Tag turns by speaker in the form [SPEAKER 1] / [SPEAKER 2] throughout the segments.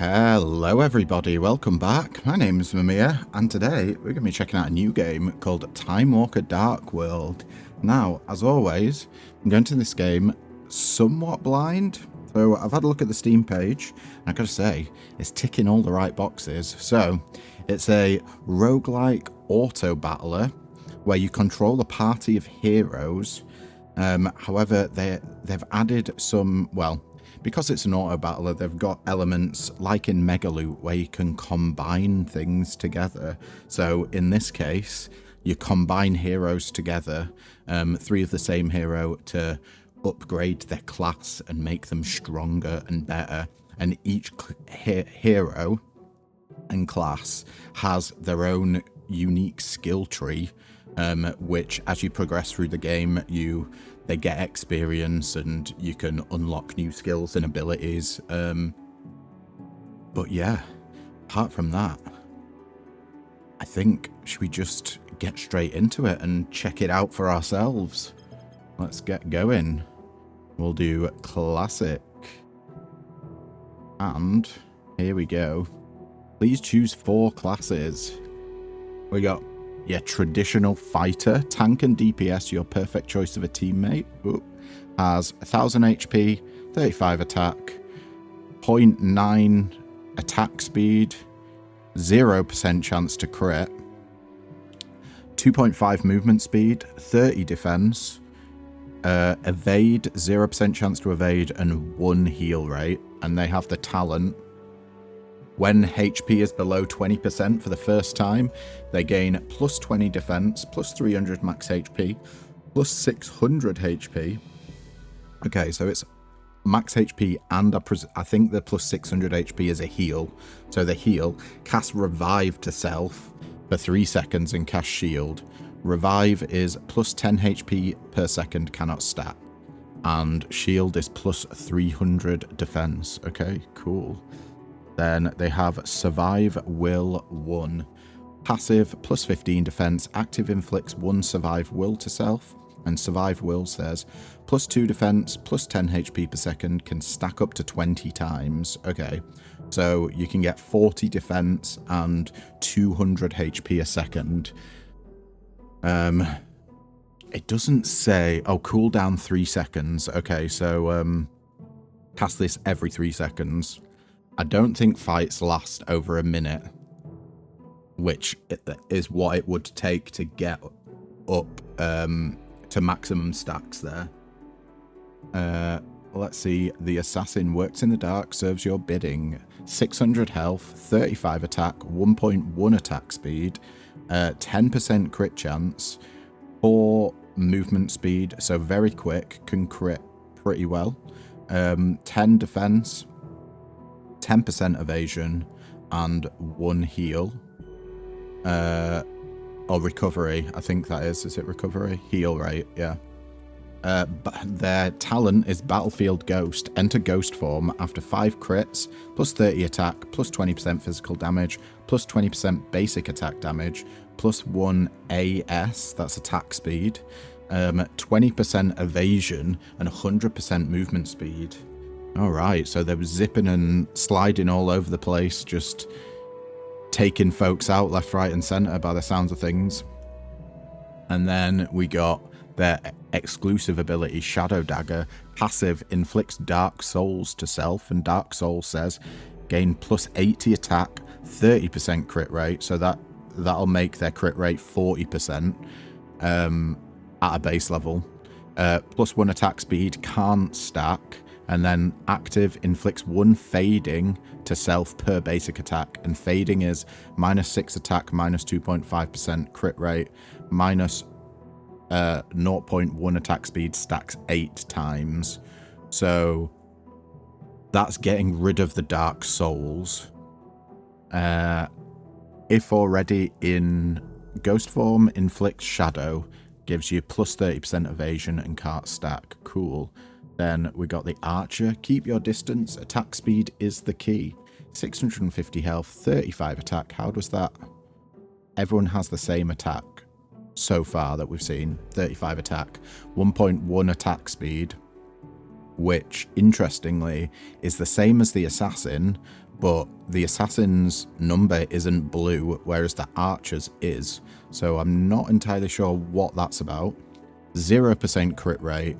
[SPEAKER 1] Hello everybody, welcome back. My name is Mamiya, and today we're going to be checking out a new game called Time Walker Dark World. Now, as always, I'm going to this game somewhat blind. So I've had a look at the Steam page, and I've got to say, it's ticking all the right boxes. So, it's a roguelike Autobattler, where you control a party of heroes. However, they've added some, well, because it's an auto battler, they've got elements like in Megaloot where you can combine things together. So in this case, you combine heroes together, 3 of the same hero, to upgrade their class and make them stronger and better. And each hero and class has their own unique skill tree, which as you progress through the game, they get experience and you can unlock new skills and abilities. But yeah, apart from that, I think, should we just get straight into it and check it out for ourselves? Let's get going. We'll do classic. And here we go. Please choose 4 classes. We got traditional fighter, tank and DPS, your perfect choice of a teammate. Ooh. Has 1000 HP, 35 attack, 0.9 attack speed, 0% chance to crit, 2.5 movement speed, 30 defense, evade, 0% chance to evade, and 1 heal rate. And they have the talent. When HP is below 20% for the first time, they gain plus 20 defense, plus 300 max HP, plus 600 HP. Okay, so it's max HP and I think the plus 600 HP is a heal. So the heal, cast Revive to self for 3 seconds and cast Shield. Revive is plus 10 HP per second, cannot stat. And Shield is plus 300 defense. Okay, cool. Then they have Survive Will 1. Passive, plus 15 defense. Active inflicts 1 Survive Will to self. And Survive Will says, plus 2 defense, plus 10 HP per second, can stack up to 20 times. Okay, so you can get 40 defense and 200 HP a second. It doesn't say, oh, cooldown 3 seconds. Okay, so cast this every 3 seconds. I don't think fights last over a minute, which is what it would take to get up to maximum stacks there. Let's see. The assassin works in the dark, serves your bidding. 600 health, 35 attack, 1.1 attack speed, 10% crit chance, 4 movement speed, so very quick, can crit pretty well, 10 defense, 10% evasion, and 1 heal. Or recovery, I think that is. Is it recovery? Heal rate, yeah. But their talent is Battlefield Ghost. Enter ghost form after 5 crits, plus 30 attack, plus 20% physical damage, plus 20% basic attack damage, plus 1 AS, that's attack speed, 20% evasion, and 100% movement speed. Alright, so they were zipping and sliding all over the place, just taking folks out left, right, and centre by the sounds of things. And then we got their exclusive ability, Shadow Dagger. Passive, inflicts Dark Souls to self, and Dark Soul says gain plus 80 attack, 30% crit rate, so that'll make their crit rate 40% at a base level. Plus 1 attack speed, can't stack. And then active, inflicts 1 fading to self per basic attack. And fading is minus 6 attack, minus 2.5% crit rate, minus 0.1 attack speed, stacks 8 times. So that's getting rid of the Dark Souls. If already in ghost form, inflicts shadow, gives you plus 30% evasion and can't stack. Cool. Then we got the Archer. Keep your distance. Attack speed is the key. 650 health, 35 attack. How does that? Everyone has the same attack so far that we've seen. 35 attack, 1.1 attack speed, which, interestingly, is the same as the Assassin, but the assassin's number isn't blue, whereas the archer's is. So I'm not entirely sure what that's about. 0% crit rate,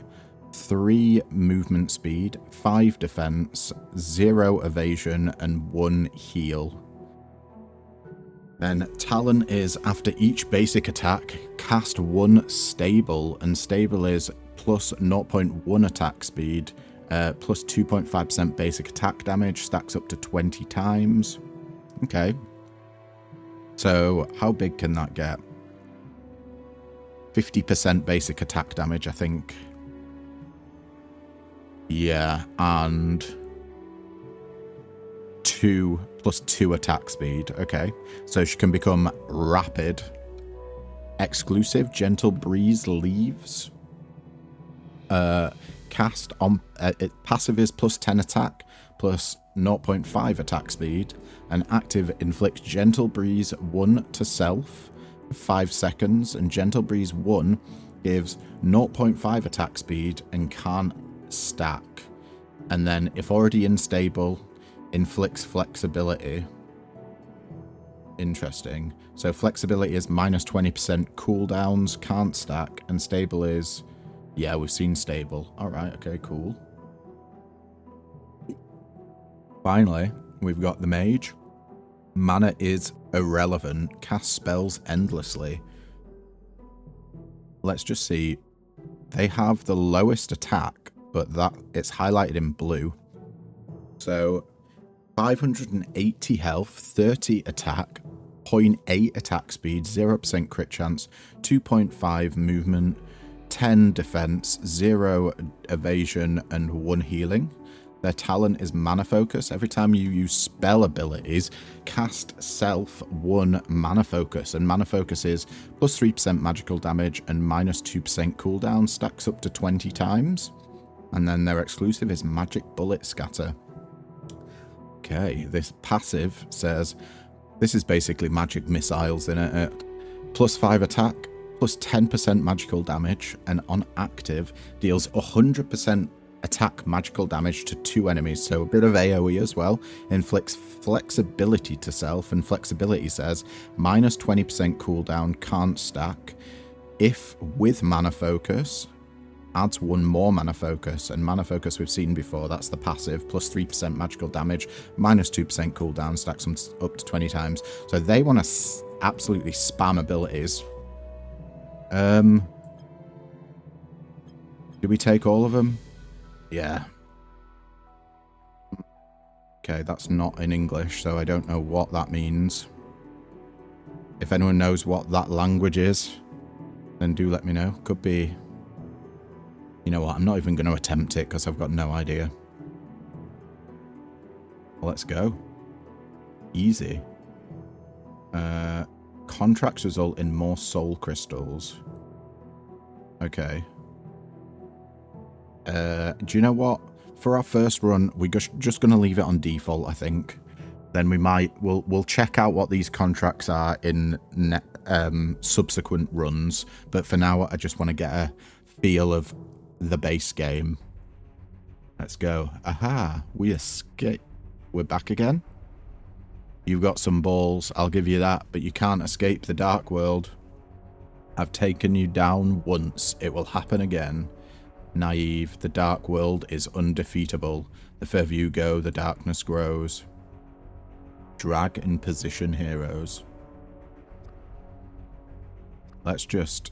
[SPEAKER 1] 3 movement speed, 5 defense, 0 evasion, and 1 heal. Then Talon is after each basic attack, cast 1 stable, and stable is plus 0.1 attack speed, plus 2.5% basic attack damage, stacks up to 20 times. Okay. So how big can that get? 50% basic attack damage, I think. Yeah, and 2 plus 2 attack speed. Okay, so she can become rapid. Exclusive, gentle breeze leaves. Cast on passive is plus 10 attack, plus 0.5 attack speed, and active inflicts gentle breeze 1 to self, 5 seconds, and gentle breeze 1 gives 0.5 attack speed and can't stack. And then if already unstable, inflicts flexibility. Interesting. So flexibility is minus 20% cooldowns, can't stack, and stable is, yeah, we've seen stable. All right, okay, cool. Finally, we've got the mage. Mana is irrelevant, cast spells endlessly. Let's just see. They have the lowest attack, but that it's highlighted in blue. So 580 health, 30 attack, 0.8 attack speed, 0% crit chance, 2.5 movement, 10 defense, 0 evasion, and 1 healing. Their talent is mana focus. Every time you use spell abilities, cast self 1 mana focus. And mana focus is plus 3% magical damage and minus 2% cooldown, stacks up to 20 times. And then their exclusive is magic bullet scatter. Okay, this passive says, this is basically magic missiles in it. Plus 5 attack, plus 10% magical damage, and on active deals 100% attack magical damage to 2 enemies, so a bit of AoE as well. Inflicts flexibility to self, and flexibility says minus 20% cooldown, can't stack. If with mana focus, adds 1 more mana focus, and mana focus we've seen before, that's the passive, plus 3% magical damage, minus 2% cooldown, stacks them up to 20 times. So they want to absolutely spam abilities. Do we take all of them? Yeah. Okay, that's not in English, so I don't know what that means. If anyone knows what that language is, then do let me know. Could be... You know what, I'm not even going to attempt it because I've got no idea. Let's go. Easy. Contracts result in more soul crystals. Okay. Do you know what? For our first run, we're just going to leave it on default, I think. Then we'll check out what these contracts are in subsequent runs. But for now, I just want to get a feel of the base game. Let's go. Aha, we escape. We're back again. You've got some balls, I'll give you that, but you can't escape the dark world. I've taken you down once, it will happen again. Naive, the dark world is undefeatable. The further you go, the darkness grows. Drag and position heroes. Let's just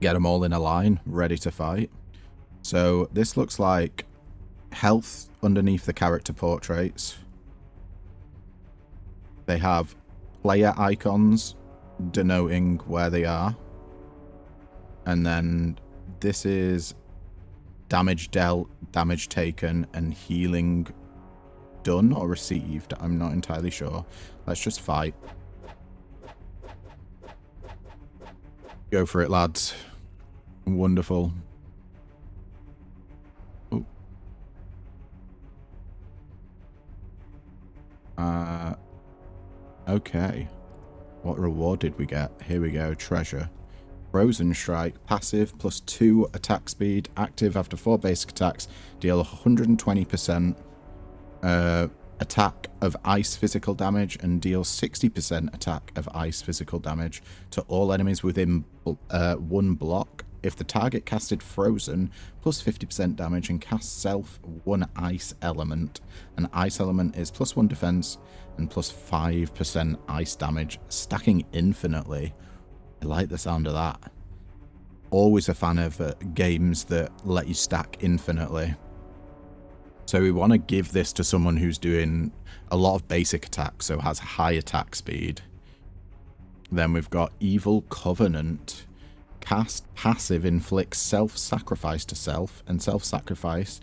[SPEAKER 1] get them all in a line, ready to fight. So this looks like health underneath the character portraits. They have player icons denoting where they are. And then this is damage dealt, damage taken, and healing done or received. I'm not entirely sure. Let's just fight. Go for it, lads. Wonderful. Ooh. Okay. What reward did we get? Here we go. Treasure. Frozen Strike. Passive plus 2 attack speed. Active after 4 basic attacks. Deal 120% attack of ice physical damage and deals 60% attack of ice physical damage to all enemies within 1 block. If the target casted Frozen, plus 50% damage and casts self 1 ice element. An ice element is plus 1 defense and plus 5% ice damage, stacking infinitely. I like the sound of that. Always a fan of games that let you stack infinitely. So we want to give this to someone who's doing a lot of basic attacks, so has high attack speed. Then we've got Evil Covenant. Cast passive inflicts self-sacrifice to self, and self-sacrifice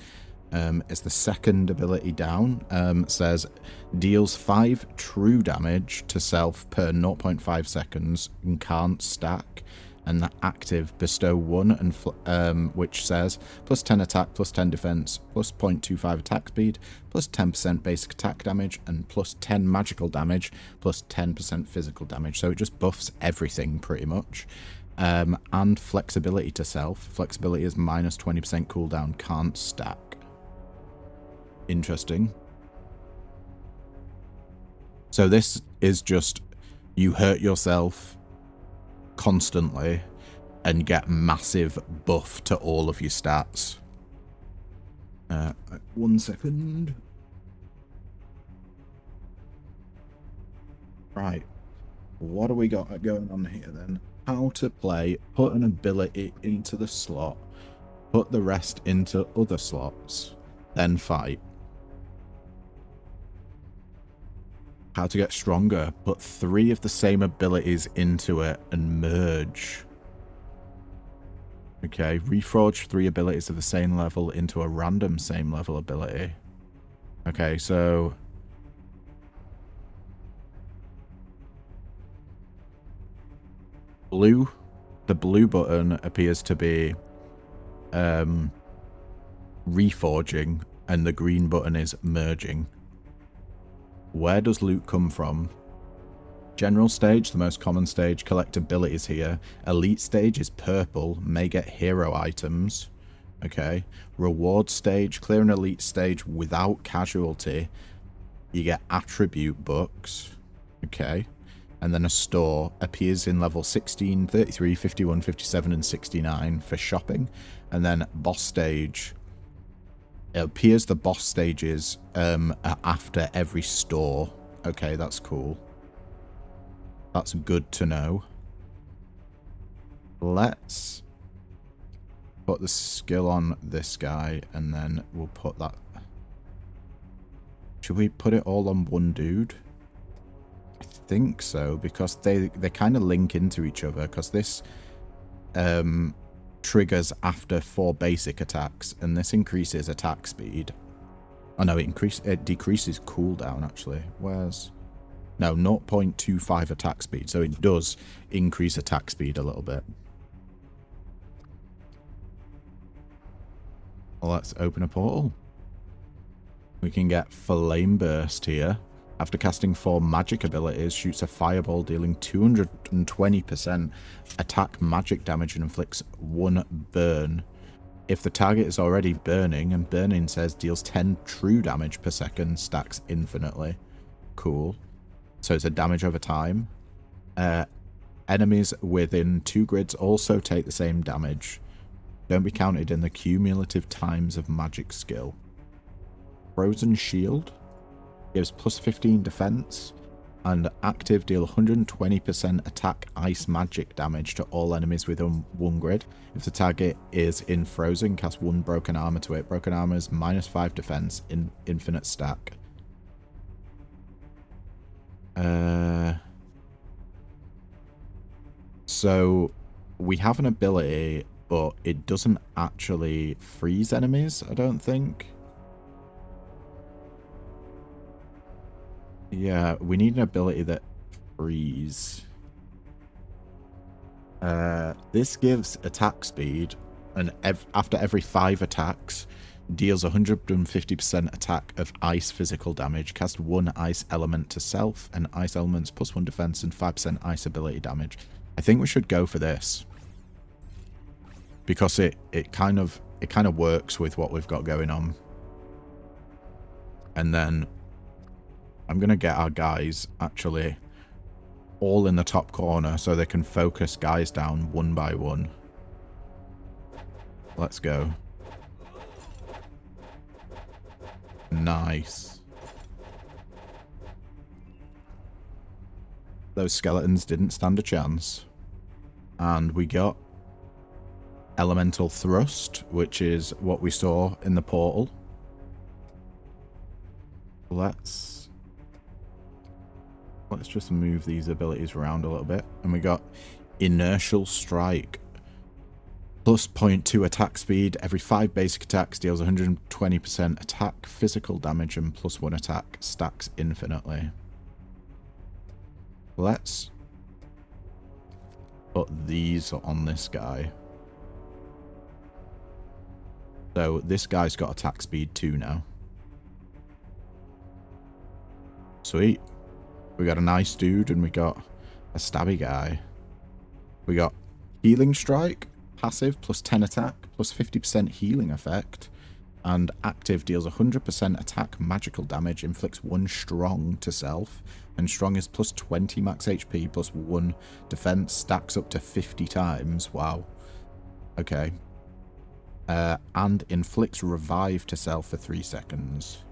[SPEAKER 1] is the second ability down. Says deals 5 true damage to self per 0.5 seconds and can't stack. And the active bestow 1, and which says plus 10 attack, plus 10 defense, plus 0.25 attack speed, plus 10% basic attack damage, and plus 10 magical damage, plus 10% physical damage. So it just buffs everything pretty much. And flexibility to self. Flexibility is minus 20% cooldown, can't stack. Interesting. So this is just, you hurt yourself constantly and get massive buff to all of your stats. 1 second. Right. What do we got going on here then? How to play, put an ability into the slot, put the rest into other slots, then fight. How to get stronger, put 3 of the same abilities into it and merge. Okay, reforge 3 abilities of the same level into a random same level ability. Okay, so the blue button appears to be reforging, and the green button is merging. Where does loot come from? General stage, the most common stage, collect abilities here. Elite stage is purple, may get hero items. Okay. Reward stage, clear an elite stage without casualty. You get attribute books. Okay. And then a store appears in level 16, 33, 51, 57, and 69 for shopping. And then boss stage. It appears the boss stages are after every store. Okay, that's cool. That's good to know. Let's put the skill on this guy, and then we'll put that... Should we put it all on one dude? I think so, because they kind of link into each other, because this triggers after 4 basic attacks, and this increases attack speed. Oh no, it decreases cooldown, actually. Where's... No, 0.25 attack speed, so it does increase attack speed a little bit. Well, let's open a portal. We can get Flame Burst here. After casting 4 magic abilities, shoots a fireball dealing 220% attack magic damage and inflicts 1 burn. If the target is already burning, and burning says deals 10 true damage per second, stacks infinitely. Cool. So it's a damage over time. Enemies within 2 grids also take the same damage. Don't be counted in the cumulative times of magic skill. Frozen Shield gives plus 15 defense, and active deal 120% attack ice magic damage to all enemies within 1 grid. If the target is in Frozen, cast 1 broken armor to it. Broken armor is minus 5 defense in infinite stack. So we have an ability, but it doesn't actually freeze enemies, I don't think. Yeah, we need an ability that freeze. This gives attack speed, and after every 5 attacks, deals 150% attack of ice physical damage. Cast 1 ice element to self, and ice elements plus 1 defense and 5% ice ability damage. I think we should go for this, because it kind of works with what we've got going on. And then I'm going to get our guys actually all in the top corner so they can focus guys down one by one. Let's go. Nice. Those skeletons didn't stand a chance. And we got Elemental Thrust, which is what we saw in the portal. Let's just move these abilities around a little bit. And we got Inertial Strike. Plus 0.2 attack speed. Every 5 basic attacks deals 120% attack, physical damage, and plus 1 attack. Stacks infinitely. Let's put these on this guy. So this guy's got attack speed 2 now. Sweet. We got a nice dude and we got a stabby guy. We got Healing Strike, passive, plus 10 attack, plus 50% healing effect. And active deals 100% attack magical damage, inflicts 1 strong to self. And strong is plus 20 max HP, plus 1 defense, stacks up to 50 times. Wow. Okay. And inflicts revive to self for 3 seconds.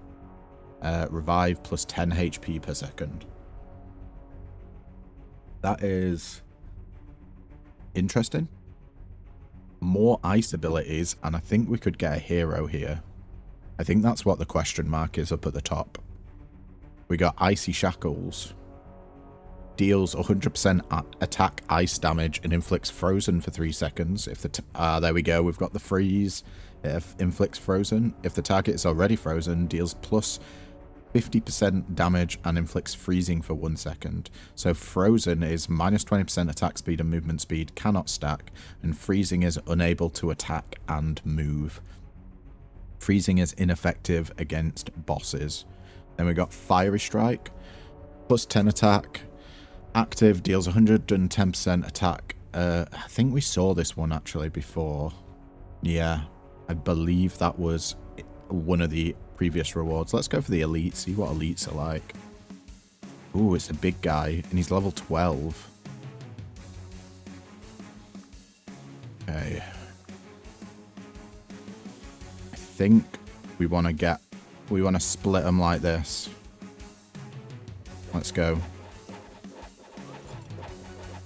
[SPEAKER 1] Revive plus 10 HP per second. That is interesting. More ice abilities, and I think we could get a hero here. I think that's what the question mark is up at the top. We got Icy Shackles. Deals 100% attack ice damage and inflicts frozen for 3 seconds. If the there we go, we've got the freeze. If inflicts frozen. If the target is already frozen, deals plus 50% damage and inflicts freezing for 1 second. So frozen is minus 20% attack speed and movement speed, cannot stack, and freezing is unable to attack and move. Freezing is ineffective against bosses. Then we got Fiery Strike, plus 10 attack, active, deals 110% attack. I think we saw this one actually before. Yeah, I believe that was one of the previous rewards. Let's go for the elite, see what elites are like. Ooh, it's a big guy, and he's level 12. Okay. I think we want to split them like this. Let's go.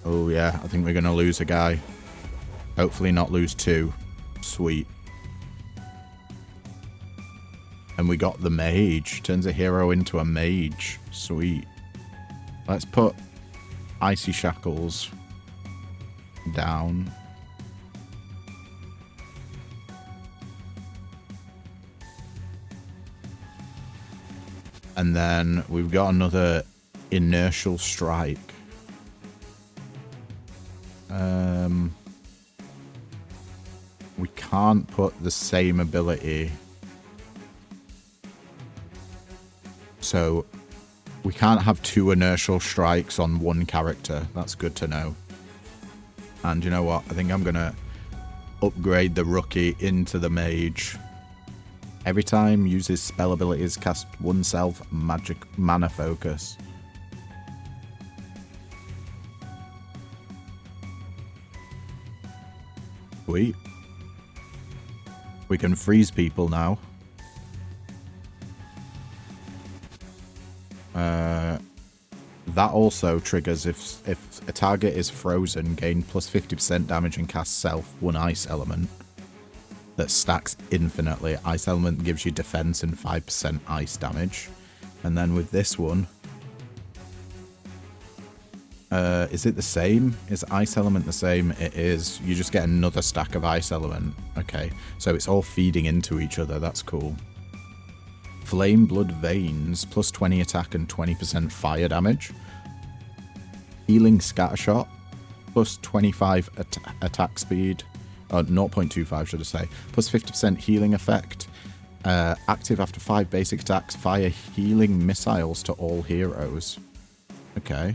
[SPEAKER 1] Oh yeah, I think we're going to lose a guy. Hopefully not lose 2. Sweet. And we got the mage. Turns a hero into a mage. Sweet. Let's put Icy Shackles down. And then we've got another Inertial Strike. We can't put the same ability. So we can't have 2 inertial strikes on 1 character. That's good to know. And you know what? I think I'm going to upgrade the rookie into the mage. Every time uses spell abilities, cast oneself magic mana focus. Sweet. We can freeze people now. That also triggers if a target is frozen, gain plus 50% damage and cast self 1 ice element that stacks infinitely. Ice element gives you defense and 5% ice damage. And then with this one, is it the same? Is ice element the same? It is. You just get another stack of ice element. Okay, so it's all feeding into each other. That's cool. Flame Blood Veins, plus 20 attack and 20% fire damage. Healing Scattershot, plus 25 attack speed. 0.25 should I say. Plus 50% healing effect. Active after 5 basic attacks. Fire healing missiles to all heroes. Okay.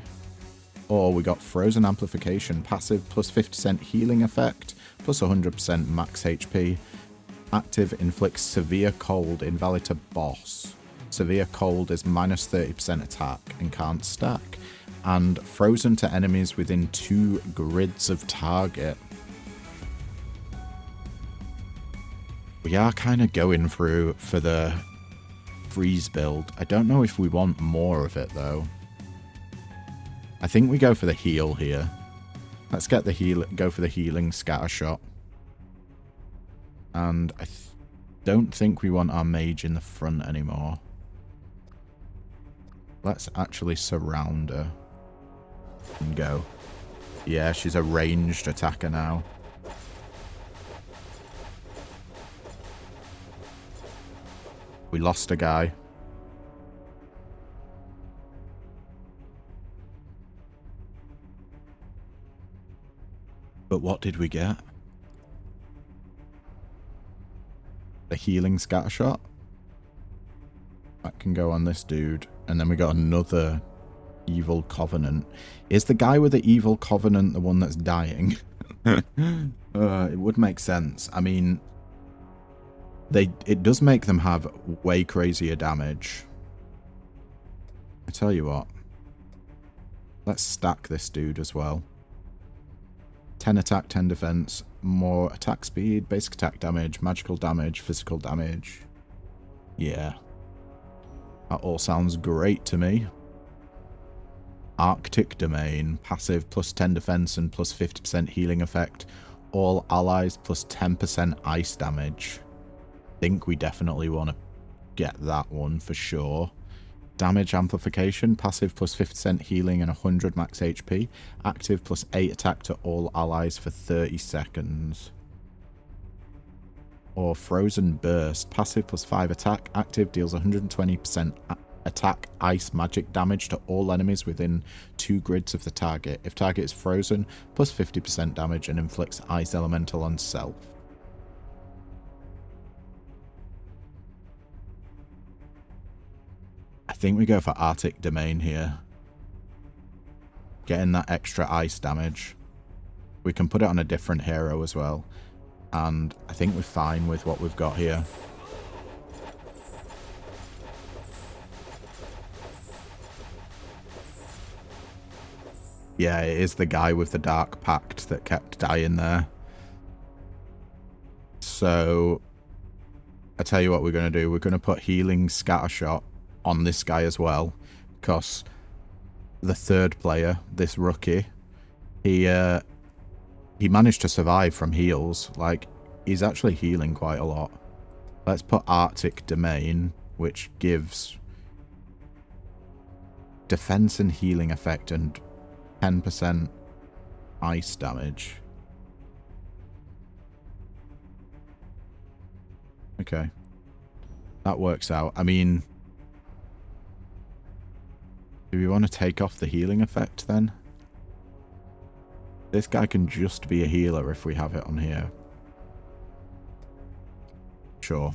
[SPEAKER 1] Or we got Frozen Amplification, passive, plus 50% healing effect, plus 100% max HP. Active inflicts severe cold, invalid to boss. Severe Cold is minus 30% attack and can't stack. And frozen to enemies within 2 grids of target. We are kind of going for the freeze build. I don't know if we want more of it though. I think we go for the heal here. Let's get the go for the healing scatter shot. And I don't think we want our mage in the front anymore. Let's actually surround her and go. Yeah, she's a ranged attacker now. We lost a guy. But what did we get? A healing scatter shot. That can go on this dude. And then we got another evil covenant. Is the guy with the evil covenant the one that's dying? It would make sense. I mean, it does make them have way crazier damage. I tell you what. Let's stack this dude as well. 10 attack, 10 defense, more attack speed, basic attack damage, magical damage, physical damage. Yeah. That all sounds great to me. Arctic Domain, passive plus 10 defense and plus 50% healing effect. All allies plus 10% ice damage. Think we definitely want to get that one for sure. Damage amplification, passive plus 50% healing and 100 max HP. Active plus 8 attack to all allies for 30 seconds. Or Frozen Burst, passive plus 5 attack. Active deals 120% attack ice magic damage to all enemies within 2 grids of the target. If target is frozen, plus 50% damage and inflicts ice elemental on self. I think we go for Arctic Domain here. Getting that extra ice damage. We can put it on a different hero as well. And I think we're fine with what we've got here. Yeah, it is the guy with the Dark Pact that kept dying there. So, I tell you what we're going to do. We're going to put Healing Scattershot on this guy as well. Because the third player, this rookie, he managed to survive from heals. Like, he's actually healing quite a lot. Let's put Arctic Domain, which gives defense and healing effect and 10% ice damage. Okay. That works out. I mean, do we want to take off the healing effect then? This guy can just be a healer if we have it on here. Sure.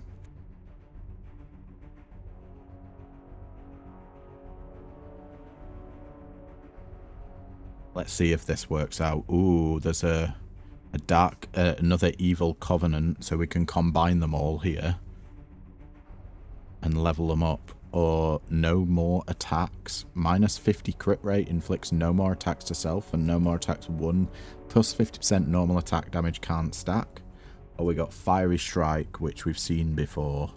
[SPEAKER 1] Let's see if this works out. Ooh, there's a dark, another evil covenant, so we can combine them all here and level them up. Or no more attacks. Minus 50 crit rate inflicts no more attacks to self and no more attacks 1. Plus 50% normal attack damage can't stack. Or we got Fiery Strike, which we've seen before.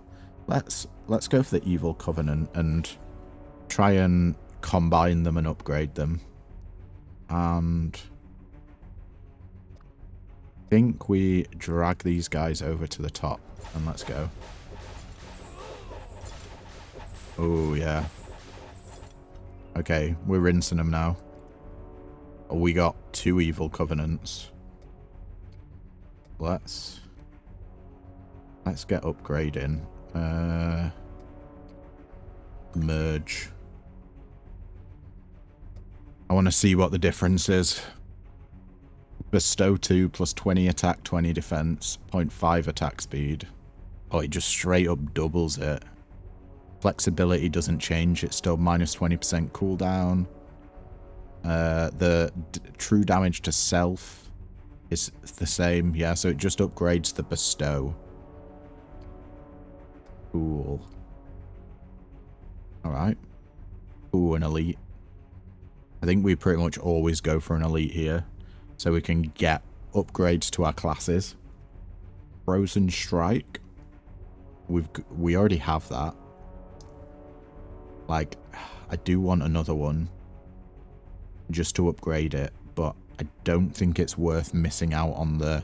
[SPEAKER 1] Let's go for the Evil Covenant and try and combine them and upgrade them. And I think we drag these guys over to the top and let's go. Oh, yeah. Okay, we're rinsing them now. Oh, we got 2 evil covenants. Let's get upgrading. Merge. I want to see what the difference is. Bestow 2 plus 20 attack, 20 defense, 0.5 attack speed. Oh, it just straight up doubles it. Flexibility doesn't change, it's still minus 20% cooldown. The true damage to self is the same, yeah, so it just upgrades the bestow. Cool. Alright. Ooh, an elite. I think we pretty much always go for an elite here. So we can get upgrades to our classes. Frozen Strike. We already have that. Like, I do want another one. Just to upgrade it. But I don't think it's worth missing out on the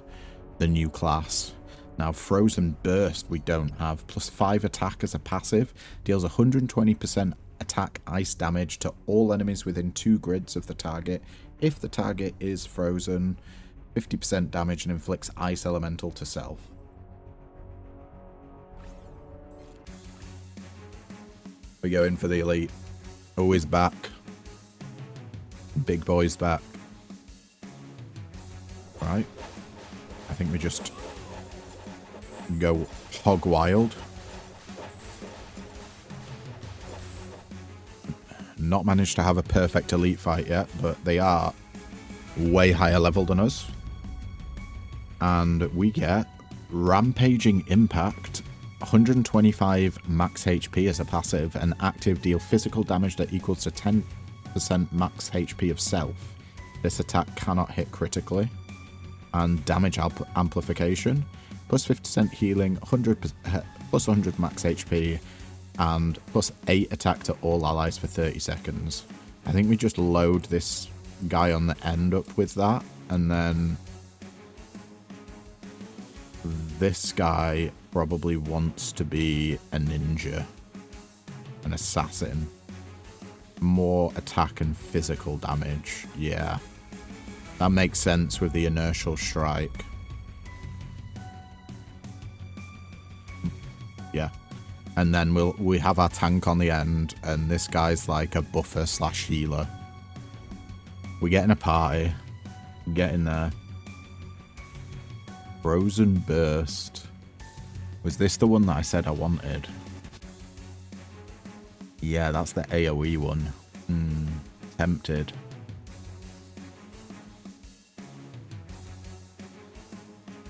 [SPEAKER 1] new class. Now, Frozen Burst we don't have. +5 attack as a passive. Deals 120% attack ice damage to all enemies within 2 grids of the target. If the target is frozen, 50% damage and inflicts ice elemental to self. We go in for the elite. Always back. Big boy's back. Right. I think we just go hog wild. Not managed to have a perfect elite fight yet, but they are way higher level than us. And we get Rampaging Impact, 125 max HP as a passive, and active deal physical damage that equals to 10% max HP of self. This attack cannot hit critically. And damage amplification, plus 50% healing, 100 plus 100 max HP, and plus 8 attack to all allies for 30 seconds. I think we just load this guy on the end up with that, and then this guy probably wants to be a ninja, an assassin. More attack and physical damage, yeah. That makes sense with the inertial strike. Yeah. And then we have our tank on the end, and this guy's like a buffer / healer. We get in a party. Get in there. Frozen Burst. Was this the one that I said I wanted? Yeah, that's the AoE one. Tempted.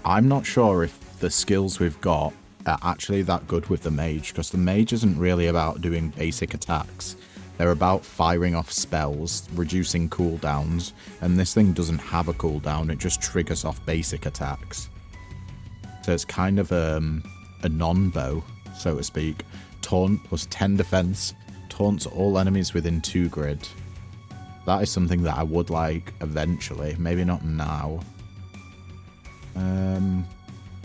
[SPEAKER 1] I'm not sure if the skills we've got are actually that good with the mage, because the mage isn't really about doing basic attacks. They're about firing off spells, reducing cooldowns, and this thing doesn't have a cooldown, it just triggers off basic attacks. So it's kind of a non-bow, so to speak. Taunt plus 10 defense, taunts all enemies within 2 grid. That is something that I would like eventually, maybe not now.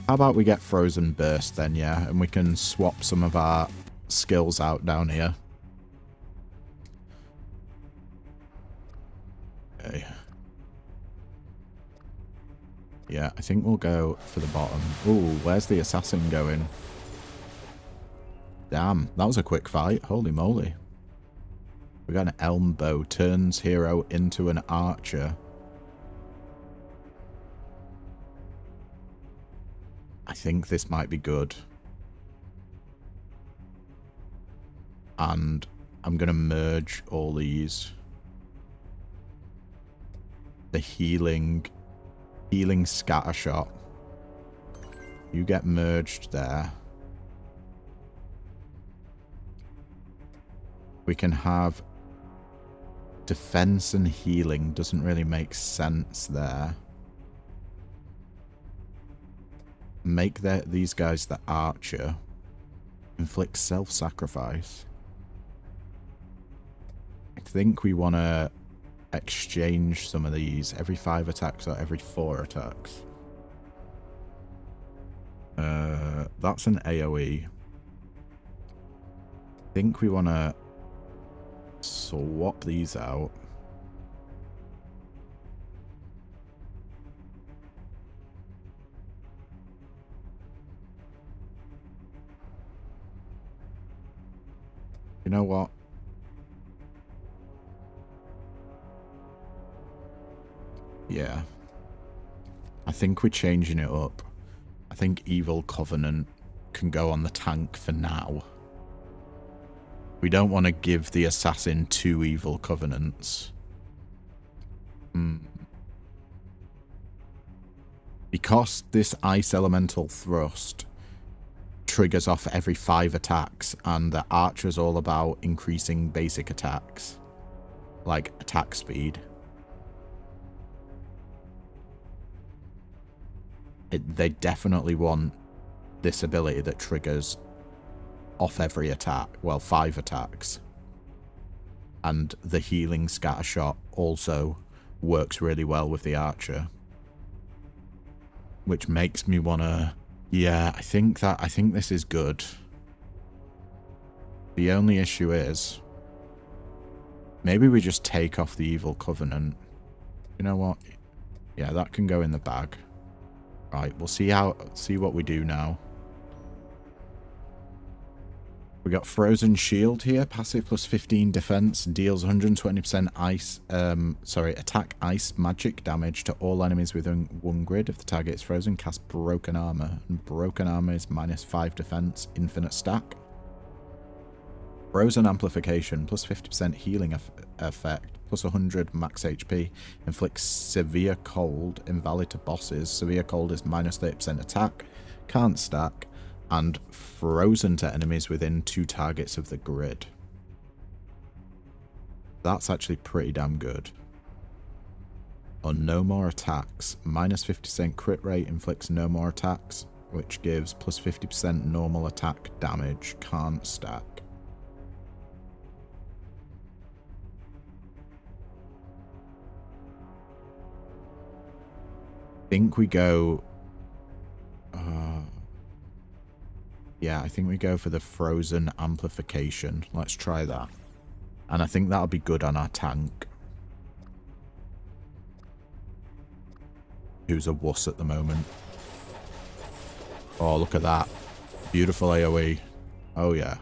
[SPEAKER 1] How about we get Frozen Burst then, yeah? And we can swap some of our skills out down here. Okay. Yeah, I think we'll go for the bottom. Ooh, where's the assassin going? Damn, that was a quick fight. Holy moly. We got an elm bow. Turns hero into an archer. I think this might be good. And I'm going to merge all these. The healing scatter shot. You get merged there. We can have defense and healing. Doesn't really make sense there. Make these guys the archer. Inflict self-sacrifice. I think we want to exchange some of these. Every 5 attacks or every 4 attacks. That's an AoE. I think we want to swap these out. You know what? Yeah. I think we're changing it up. I think Evil Covenant can go on the tank for now. We don't want to give the assassin 2 Evil Covenants. Because this Ice Elemental Thrust triggers off every 5 attacks, and the archer is all about increasing basic attacks, like attack speed. They definitely want this ability that triggers off every attack, well, 5 attacks. And the healing scatter shot also works really well with the archer, which makes me want to... Yeah, I think this is good. The only issue is maybe we just take off the Evil Covenant. You know what? Yeah, that can go in the bag. Right, we'll see what we do now. We got Frozen Shield here, passive plus 15 defense, deals 120% ice, attack ice magic damage to all enemies within 1 grid. If the target is frozen, cast Broken Armor, and Broken Armor is -5 defense, infinite stack. Frozen Amplification, plus 50% healing effect, plus 100 max HP, inflicts severe cold, invalid to bosses. Severe cold is -30% attack, can't stack, and frozen to enemies within 2 targets of the grid. That's actually pretty damn good. On no more attacks, -50% crit rate, inflicts no more attacks, which gives plus 50% normal attack damage, can't stack. I think we go... yeah, I think we go for the Frozen Amplification. Let's try that. And I think that'll be good on our tank, who's a wuss at the moment. Oh, look at that. Beautiful AoE. Oh, yeah.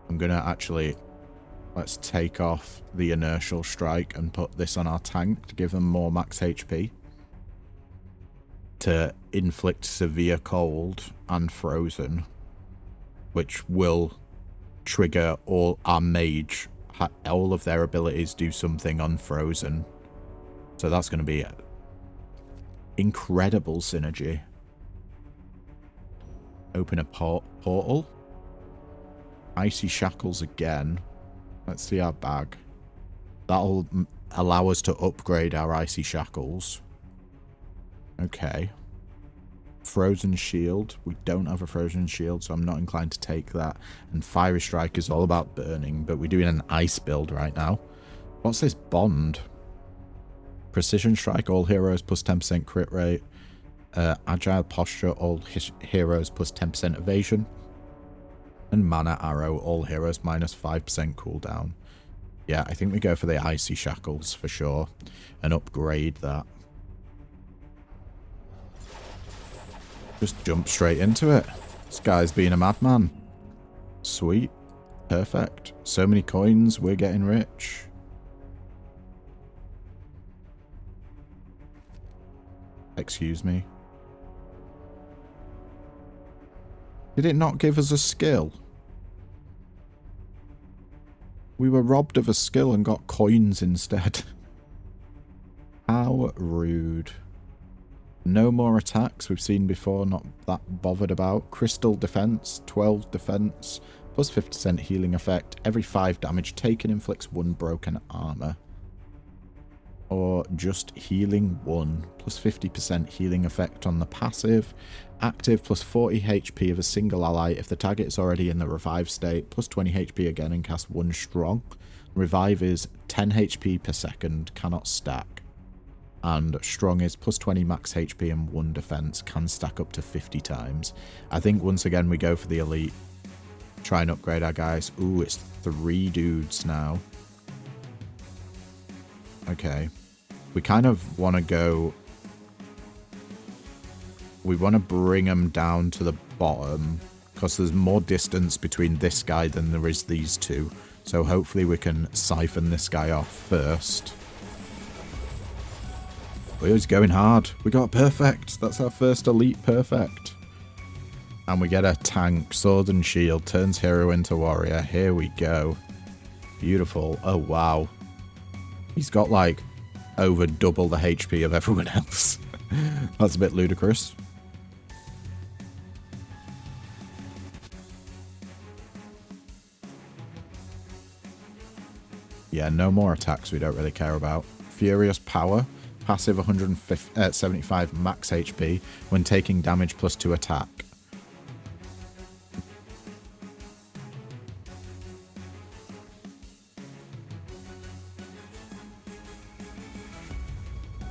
[SPEAKER 1] I'm going to actually... Let's take off the Inertial Strike and put this on our tank to give them more max HP. To inflict severe cold and frozen, which will trigger all our mage. All of their abilities do something on frozen. So that's going to be incredible synergy. Open a portal. Icy Shackles again. Let's see our bag. That'll allow us to upgrade our Icy Shackles. Okay. Frozen Shield. We don't have a Frozen Shield, so I'm not inclined to take that. And Fiery Strike is all about burning, but we're doing an ice build right now. What's this bond? Precision Strike, all heroes plus 10% crit rate. Agile Posture, all heroes plus 10% evasion. And Mana Arrow, all heroes -5% cooldown. Yeah, I think we go for the Icy Shackles for sure. And upgrade that. Just jump straight into it. This guy's being a madman. Sweet. Perfect. So many coins. We're getting rich. Excuse me. Did it not give us a skill? We were robbed of a skill and got coins instead. How rude. No more attacks we've seen before, not that bothered about. Crystal Defense, 12 defense, plus 50% healing effect. Every 5 damage taken inflicts 1 broken armor. Or just healing 1, plus 50% healing effect on the passive. Active, plus 40 HP of a single ally if the target is already in the revive state, plus 20 HP again and cast 1 strong. Revive is 10 HP per second, cannot stack. And strong is plus 20 max HP and 1 defense, can stack up to 50 times. I think once again we go for the elite. Try and upgrade our guys. Ooh, it's 3 dudes now. Okay. We kind of want to go... We want to bring them down to the bottom, because there's more distance between this guy than there is these two. So hopefully we can siphon this guy off first. He's going hard. We got perfect. That's our first elite perfect. And we get a tank. Sword and shield. Turns hero into warrior. Here we go. Beautiful. Oh, wow. He's got like over double the HP of everyone else. That's a bit ludicrous. Yeah, no more attacks we don't really care about. Furious Power. Passive 175 max HP when taking damage plus 2 attack.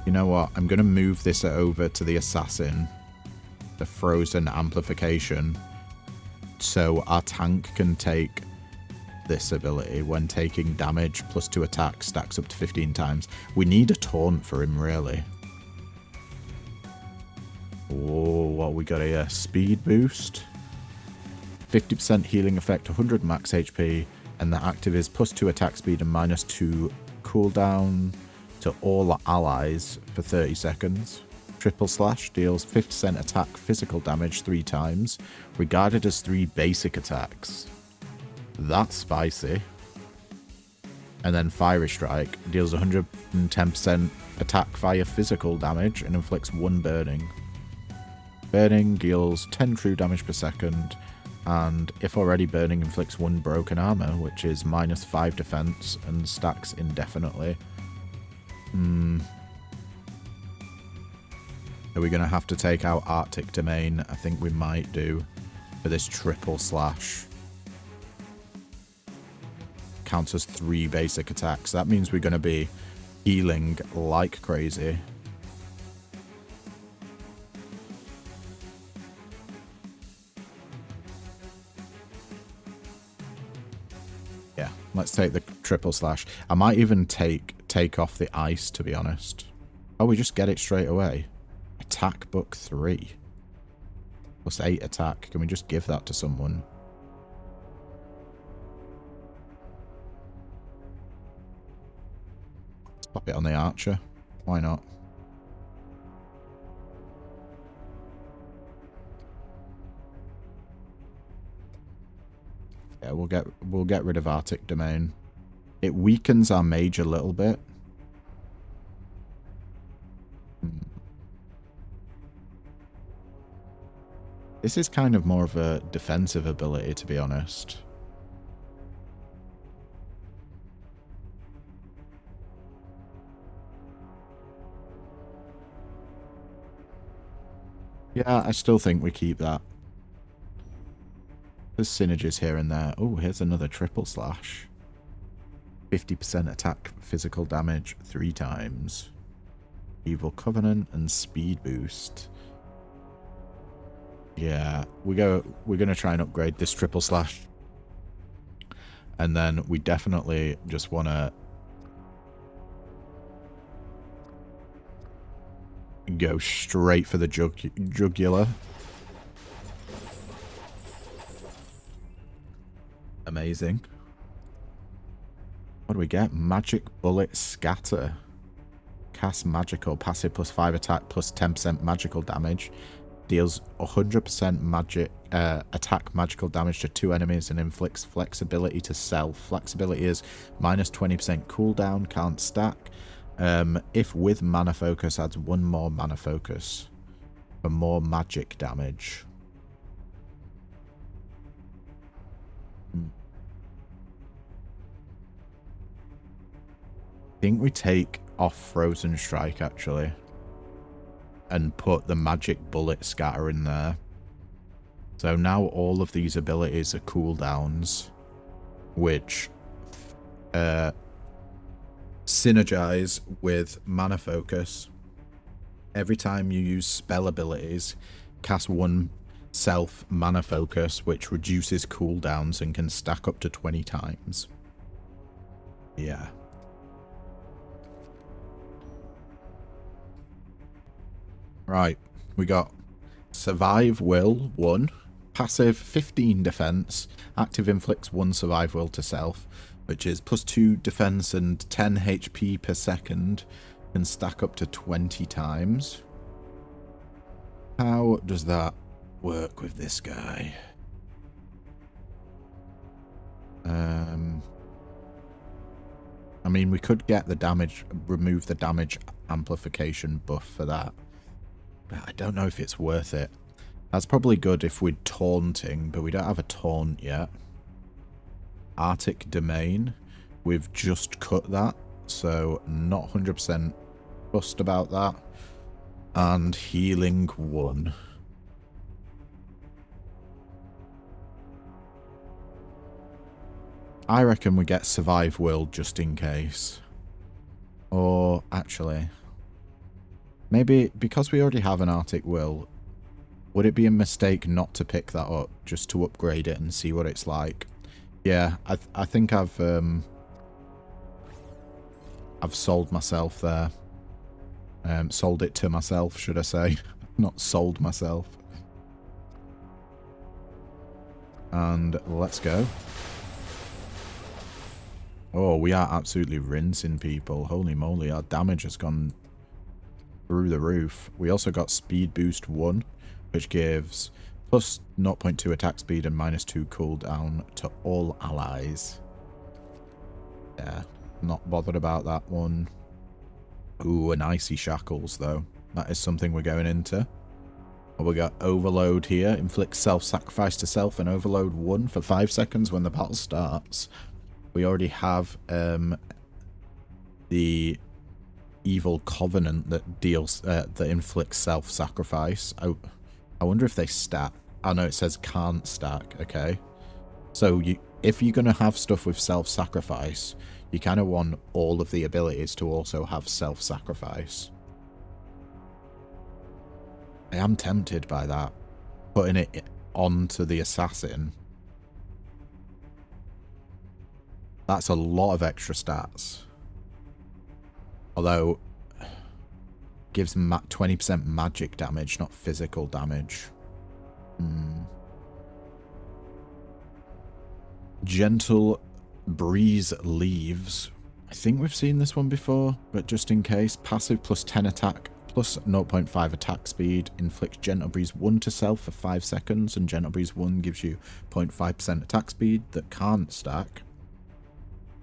[SPEAKER 1] You know what? I'm going to move this over to the Assassin. The Frozen Amplification. So our tank can take this ability when taking damage plus 2 attack stacks up to 15 times. We need a taunt for him, really. Oh, what we got here? Speed boost. 50% healing effect, 100 max HP, and the active is plus 2 attack speed and minus 2 cooldown to all allies for 30 seconds. Triple Slash deals 50% attack physical damage 3 times, regarded as 3 basic attacks. That's spicy. And then Fiery Strike deals 110% attack fire physical damage and inflicts 1 burning. Burning deals 10 true damage per second, and if already burning, inflicts 1 broken armor, which is minus 5 defense and stacks indefinitely. Are we going to have to take out Arctic Domain? I think we might do for this Triple Slash. Counts as 3 basic attacks. That means we're going to be healing like crazy. Yeah, let's take the Triple Slash. I might even take off the ice, to be honest. Oh, we just get it straight away. Attack book 3. Plus 8 attack. Can we just give that to someone? Let's pop it on the archer. Why not? Yeah, we'll get rid of Arctic Domain. It weakens our mage a little bit. This is kind of more of a defensive ability, to be honest. Yeah, I still think we keep that. There's synergies here and there. Oh, here's another Triple Slash. 50% attack physical damage 3 times. Evil Covenant and Speed Boost. Yeah, we're gonna try and upgrade this Triple Slash. And then we definitely just wanna go straight for the jugular. Amazing. What do we get? Magic Bullet Scatter. Cast magical, passive plus 5 attack plus 10% magical damage. Deals 100% magic attack magical damage to 2 enemies and inflicts flexibility to self. Flexibility is minus 20% cooldown, can't stack. If with mana focus, adds 1 more mana focus for more magic damage. I think we take off Frozen Strike, actually, and put the Magic Bullet Scatter in there. So now all of these abilities are cooldowns, which synergize with Mana Focus. Every time you use spell abilities, cast 1 self Mana Focus, which reduces cooldowns and can stack up to 20 times. Yeah. Right, we got Survive Will 1, passive 15 defense, active inflicts 1 survive will to self, which is plus 2 defense and 10 HP per second, can stack up to 20 times. How does that work with this guy? I mean, we could get the damage, remove the damage amplification buff for that. I don't know if it's worth it. That's probably good if we're taunting, but we don't have a taunt yet. Arctic Domain. We've just cut that, so not 100% fussed about that. And Healing 1. I reckon we get Survive World just in case. Or, actually, maybe because we already have an Arctic Will, would it be a mistake not to pick that up, just to upgrade it and see what it's like? Yeah, I think I've sold myself there. Sold it to myself, should I say. Not sold myself. And let's go. Oh, we are absolutely rinsing people. Holy moly, our damage has gone through the roof. We also got Speed Boost 1, which gives plus 0.2 attack speed and -2 cooldown to all allies. Yeah, not bothered about that one. Ooh, and Icy Shackles, though. That is something we're going into. Well, we got Overload here. Inflicts self-sacrifice to self and Overload 1 for 5 seconds when the battle starts. We already have the Evil Covenant that deals that inflicts self-sacrifice. I wonder if they stack. Oh no, it says can't stack. Okay, so if you're gonna have stuff with self-sacrifice, you kind of want all of the abilities to also have self-sacrifice. I am tempted by that, putting it onto the assassin. That's a lot of extra stats. Although, gives 20% magic damage, not physical damage. Gentle Breeze Leaves. I think we've seen this one before, but just in case. Passive plus 10 attack, plus 0.5 attack speed. Inflicts Gentle Breeze 1 to self for 5 seconds, and Gentle Breeze 1 gives you 0.5% attack speed that can't stack.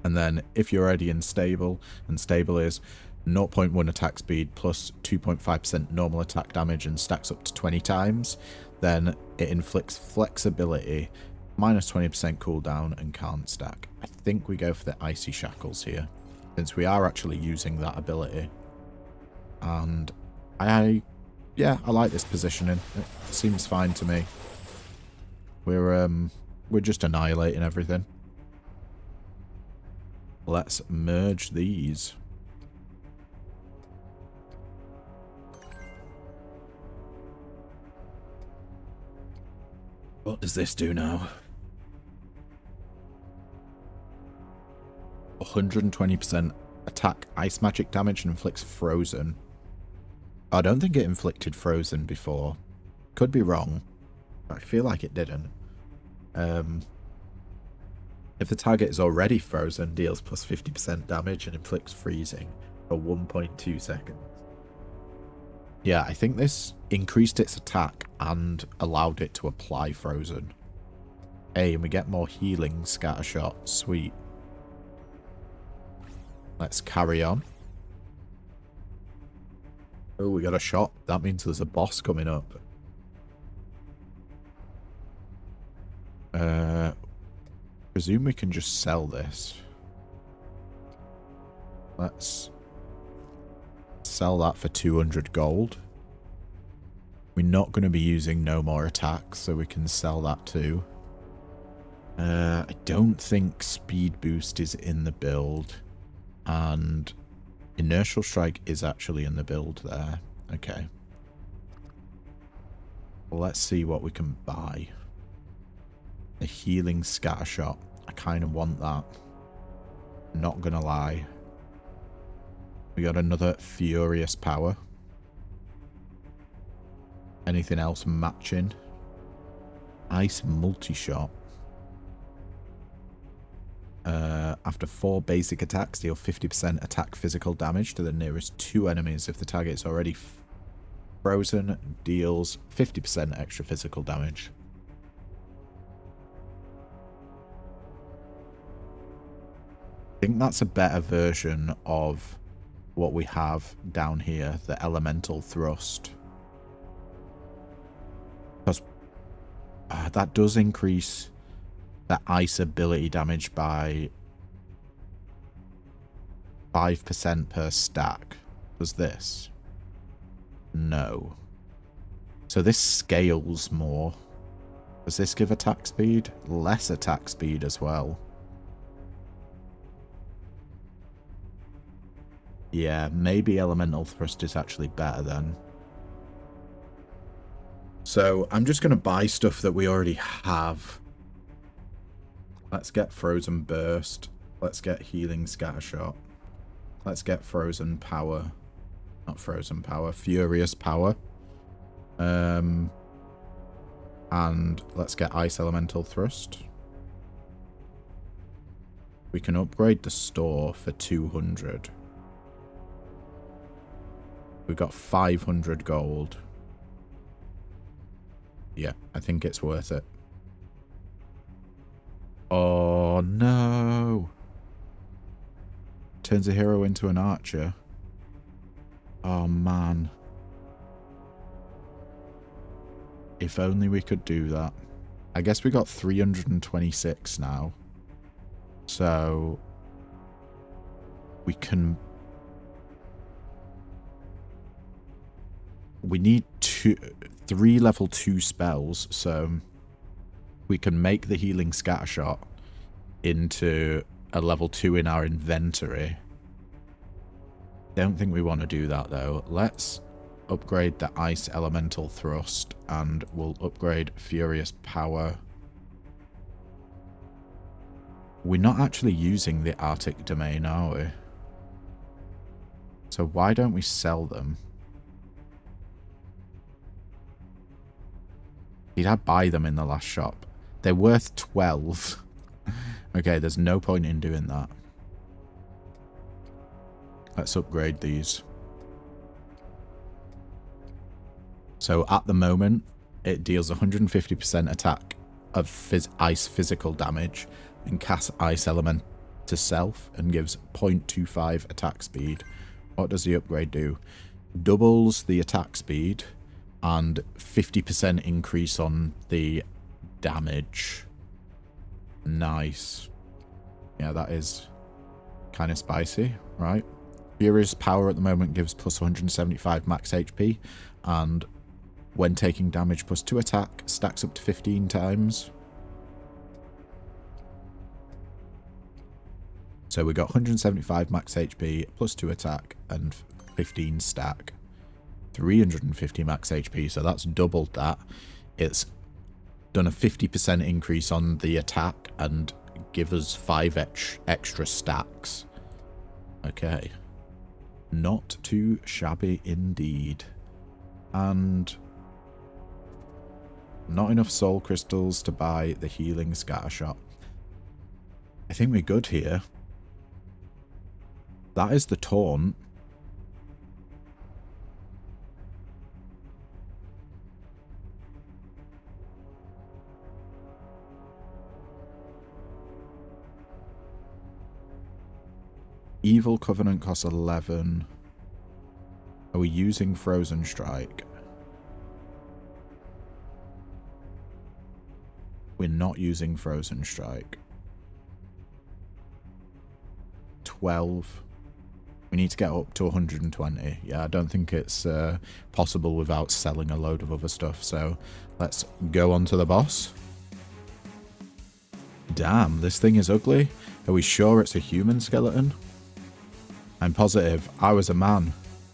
[SPEAKER 1] And then if you're already in stable, and stable is 0.1 attack speed plus 2.5% normal attack damage and stacks up to 20 times, then it inflicts flexibility, -20% cooldown, and can't stack. I think we go for the Icy Shackles here, since we are actually using that ability. And yeah, I like this positioning. It seems fine to me. We're just annihilating everything. Let's merge these. What does this do now? 120% attack ice magic damage and inflicts frozen. I don't think it inflicted frozen before. Could be wrong. But I feel like it didn't. If the target is already frozen, deals plus 50% damage and inflicts freezing for 1.2 seconds. Yeah, I think this increased its attack and allowed it to apply frozen. Hey, and we get more healing scatter shot. Sweet. Let's carry on. Oh, we got a shot. That means there's a boss coming up. Presume we can just sell this. Let's sell that for 200 gold. We're not going to be using no more attacks, so we can sell that too. I don't think speed boost is in the build, and inertial strike is actually in the build there. Okay. Let's see what we can buy. A healing scatter shot. I kind of want that. Not gonna lie. We got another furious power. Anything else matching? Ice multi-shot. After 4 basic attacks, deal 50% attack physical damage to the nearest 2 enemies. If the target is already frozen, deals 50% extra physical damage. I think that's a better version of what we have down here, the elemental thrust. that does increase the ice ability damage by 5% per stack. Does this? No. So this scales more. Does this give attack speed? Less attack speed as well. Yeah, maybe elemental thrust is actually better then. So I'm just going to buy stuff that we already have. Let's get Frozen Burst. Let's get Healing Scattershot. Let's get Frozen Power. Not Frozen Power, Furious Power. And let's get Ice Elemental Thrust. We can upgrade the store for 200. We got 500 gold. Yeah, I think it's worth it. Oh no! Turns a hero into an archer. Oh man. If only we could do that. I guess we got 326 now. So we can... We need 3 level 2 spells, so we can make the Healing Scattershot into a level 2 in our inventory. Don't think we want to do that though. Let's upgrade the Ice Elemental Thrust, and we'll upgrade Furious Power. We're not actually using the Arctic Domain, are we? So why don't we sell them? Did I buy them in the last shop? They're worth 12. Okay, there's no point in doing that. Let's upgrade these. So at the moment, it deals 150% attack of ice physical damage and casts Ice Element to self and gives 0.25 attack speed. What does the upgrade do? Doubles the attack speed and 50% increase on the damage. Nice. Yeah, that is kind of spicy, right? Furious Power at the moment gives plus 175 max HP, and when taking damage plus 2 attack, stacks up to 15 times. So we got 175 max HP, plus 2 attack, and 15 stack. 350 max HP, so that's doubled that. It's done a 50% increase on the attack and give us 5 extra stacks. Okay. Not too shabby indeed. And not enough soul crystals to buy the Healing Scattershot. I think we're good here. That is the taunt. Evil Covenant costs 11. Are we using Frozen Strike? We're not using Frozen Strike. 12. We need to get up to 120. Yeah, I don't think it's possible without selling a load of other stuff. So let's go on to the boss. Damn, this thing is ugly. Are we sure it's a human skeleton? I'm positive. I was a man.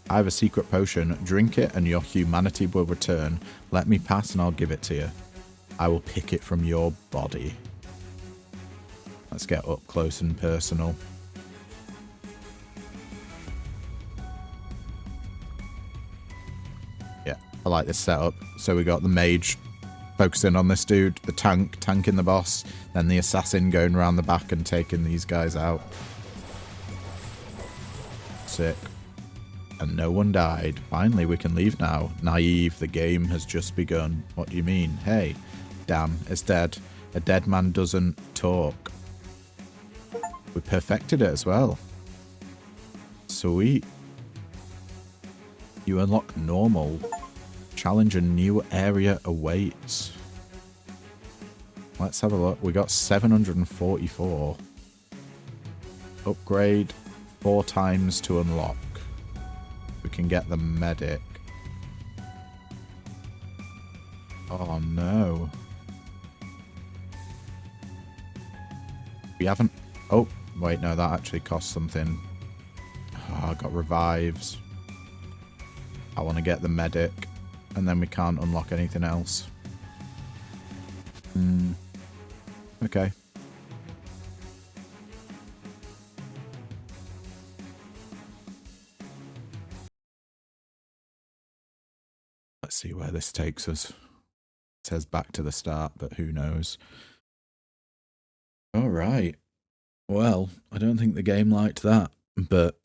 [SPEAKER 1] I have a secret potion. Drink it and your humanity will return. Let me pass and I'll give it to you. I will pick it from your body. Let's get up close and personal. Yeah, I like this setup. So we got the mage focusing on this dude, the tanking the boss, then the assassin going around the back and taking these guys out. Sick. And no one died. Finally, we can leave now. Naive, the game has just begun. What do you mean? Hey, damn, it's dead. A dead man doesn't talk. We perfected it as well. Sweet. You unlock normal. Challenge a new area awaits. Let's have a look. We got 744. Upgrade 4 times to unlock. We can get the medic. Oh no. We haven't... Oh, wait, no, that actually costs something. Oh, I got revives. I want to get the medic. And then we can't unlock anything else. Okay. Let's see where this takes us. It says back to the start, but who knows. Alright. Well, I don't think the game liked that, but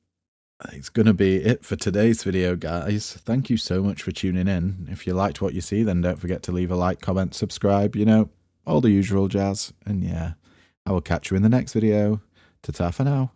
[SPEAKER 1] it's going to be it for today's video, guys. Thank you so much for tuning in. If you liked what you see, then don't forget to leave a like, comment, subscribe, you know, all the usual jazz. And yeah, I will catch you in the next video. Ta-ta for now.